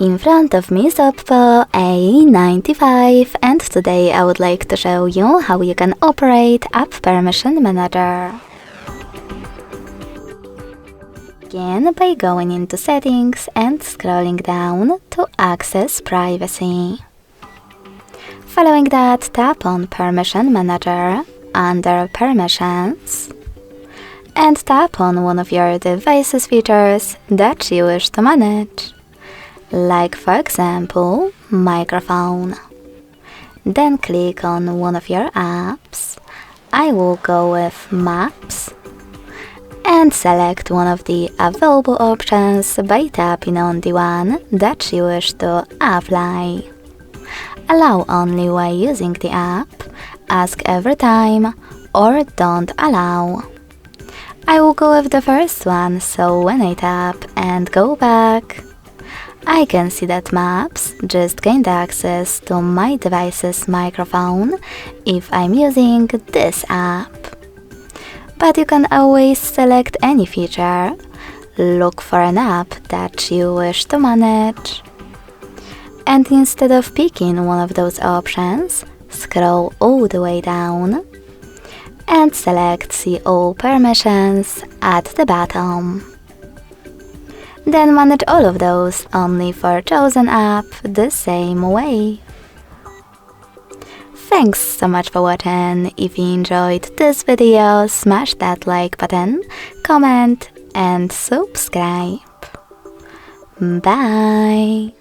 In front of me is OPPO A95, and today I would like to show you how you can operate App Permission Manager. Begin by going into Settings and scrolling down to Access Privacy. Following that, tap on Permission Manager under Permissions and tap on one of your device's features that you wish to manage, like for example, microphone. Then click on one of your apps. I will go with Maps and select one of the available options by tapping on the one that you wish to apply. Allow only while using the app, ask every time, or don't allow. I will go with the first one, so when I tap and go back, I can see that Maps just gained access to my device's microphone if I'm using this app. But you can always select any feature, look for an app that you wish to manage, and instead of picking one of those options, scroll all the way down and select See All Permissions at the bottom. Then manage all of those only for chosen app the same way. Thanks so much for watching. If you enjoyed this video, smash that like button, comment and subscribe. Bye!